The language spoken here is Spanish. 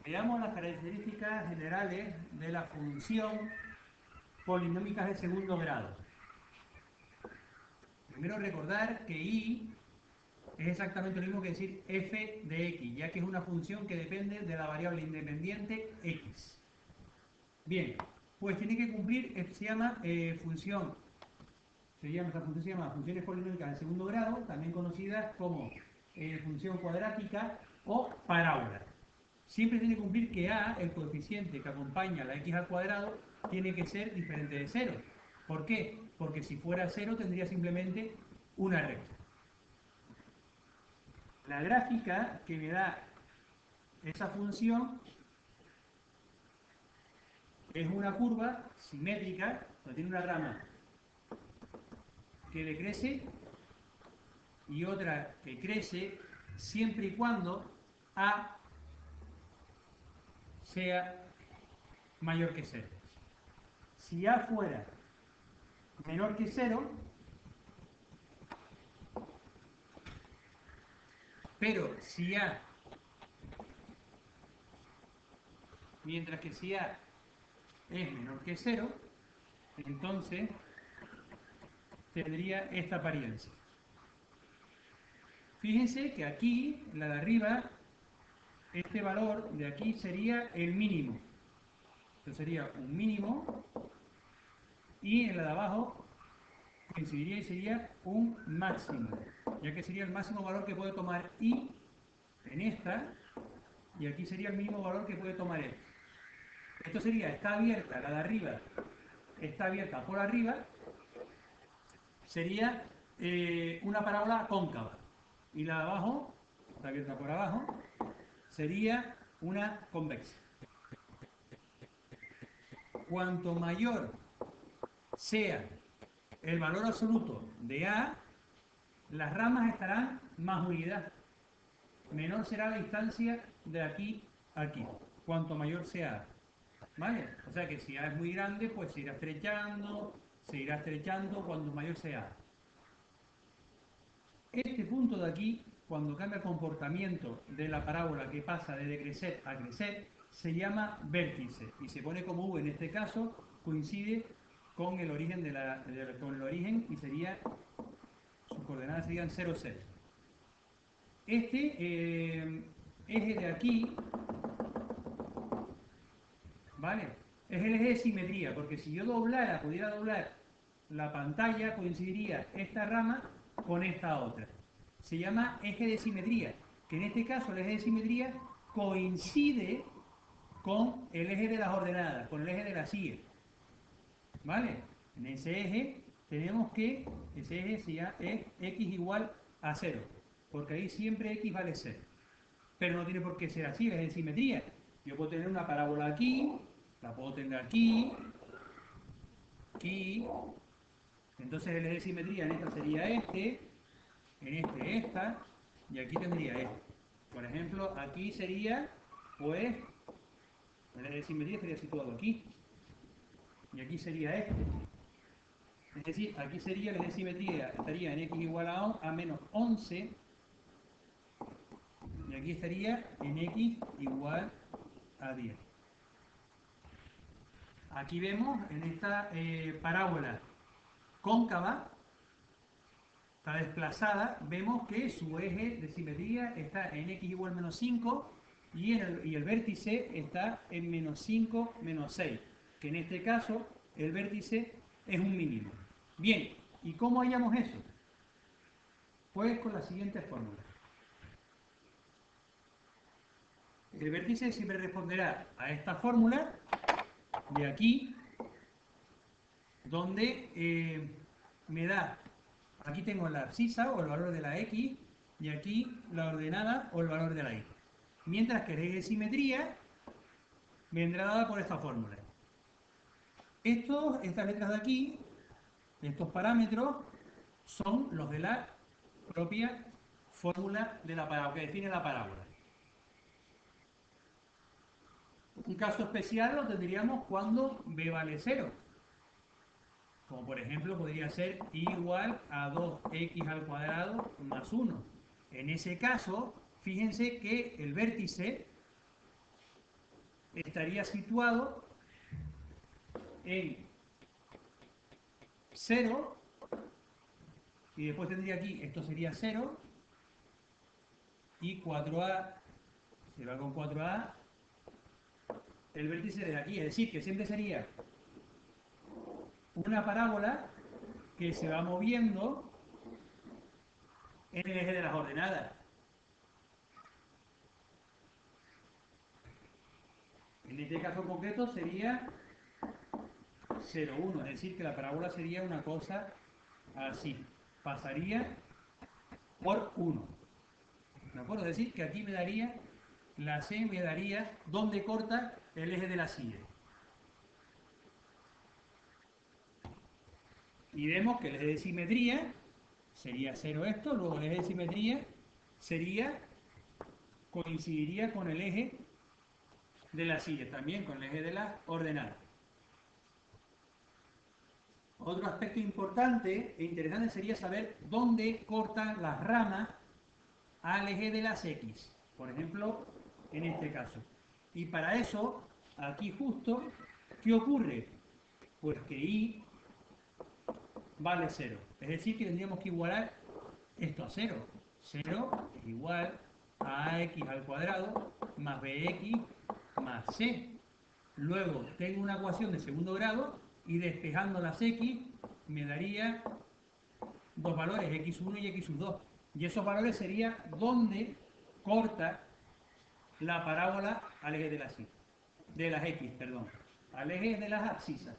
Veamos las características generales de la función polinómicas de segundo grado. Primero recordar que y es exactamente lo mismo que decir f de x, ya que es una función que depende de la variable independiente x. Bien, pues tiene que cumplir, se llama función, esta función se llama funciones polinómicas de segundo grado, también conocidas como función cuadrática o parábola. Siempre tiene que cumplir que a, el coeficiente que acompaña a la x al cuadrado, tiene que ser diferente de 0. ¿Por qué? Porque si fuera 0 tendría simplemente una recta. La gráfica que me da esa función es una curva simétrica, donde tiene una rama que decrece y otra que crece siempre y cuando a sea mayor que 0. Si a fuera menor que 0, pero si a, mientras que si a es menor que 0, entonces tendría esta apariencia. Fíjense que aquí, la de arriba, este valor de aquí sería el mínimo. Esto sería un mínimo y en la de abajo coincidiría y sería un máximo, ya que sería el máximo valor que puede tomar y en esta, y aquí sería el mínimo valor que puede tomar él. Esto sería, está abierta, la de arriba está abierta por arriba, sería una parábola cóncava. Y la de abajo, está abierta por abajo, sería una convexa. Cuanto mayor sea el valor absoluto de A, las ramas estarán más unidas. Menor será la distancia de aquí a aquí, cuanto mayor sea A. ¿Vale? O sea que si A es muy grande, pues se irá estrechando cuanto mayor sea A. Este punto de aquí, cuando cambia el comportamiento de la parábola que pasa de decrecer a crecer, se llama vértice y se pone como V en este caso, coincide con el origen, con el origen y sería, sus coordenadas serían 0, 0. Este eje de aquí, ¿vale? Es el eje de simetría, porque si yo pudiera doblar la pantalla, coincidiría esta rama con esta otra. Se llama eje de simetría, que en este caso el eje de simetría coincide con el eje de las ordenadas, con el eje de la silla. ¿Vale? En ese eje tenemos que, ese eje es x igual a 0, porque ahí siempre x vale 0. Pero no tiene por qué ser así, es de simetría. Yo puedo tener una parábola aquí, la puedo tener aquí, aquí. Entonces el eje de simetría en esta sería este, en este esta, y aquí tendría este. Por ejemplo, aquí sería, pues, el eje de simetría estaría situado aquí, y aquí sería este. Es decir, aquí sería el eje de simetría, estaría en x igual a menos 11, y aquí estaría en x igual a 10. Aquí vemos en esta parábola cóncava, está desplazada, vemos que su eje de simetría está en x igual a menos 5 y el vértice está en menos 5, menos 6, que en este caso el vértice es un mínimo. Bien, ¿y cómo hallamos eso? Pues con la siguiente fórmula. El vértice siempre responderá a esta fórmula de aquí, donde me da, aquí tengo la abscisa o el valor de la x, y aquí la ordenada o el valor de la y. Mientras que el eje de simetría vendrá dada por esta fórmula. Estas letras de aquí, estos parámetros, son los de la propia fórmula de la parábola, que define la parábola. Un caso especial lo tendríamos cuando b vale 0. Como por ejemplo podría ser y igual a 2x al cuadrado más 1. En ese caso, fíjense que el vértice estaría situado en 0, y después tendría aquí, esto sería 0, y 4A, se va con 4A, el vértice de aquí, es decir, que siempre sería una parábola que se va moviendo en el eje de las ordenadas. En este caso concreto sería 0, 1, es decir, que la parábola sería una cosa así, pasaría por 1. ¿De acuerdo? Es decir, que aquí me daría, la C me daría donde corta el eje de la silla. Y vemos que el eje de simetría sería 0 esto, luego el eje de simetría coincidiría con el eje de la silla, también con el eje de las ordenadas. Otro aspecto importante e interesante sería saber dónde cortan las ramas al eje de las X, por ejemplo, en este caso. Y para eso, aquí justo, ¿qué ocurre? Pues que Y vale 0. Es decir, que tendríamos que igualar esto a 0. 0 es igual a ax al cuadrado más bx más c. Luego tengo una ecuación de segundo grado y despejando las x me daría dos valores, x1 y x2. Y esos valores serían donde corta la parábola al eje de las x, perdón, al eje de las abscisas.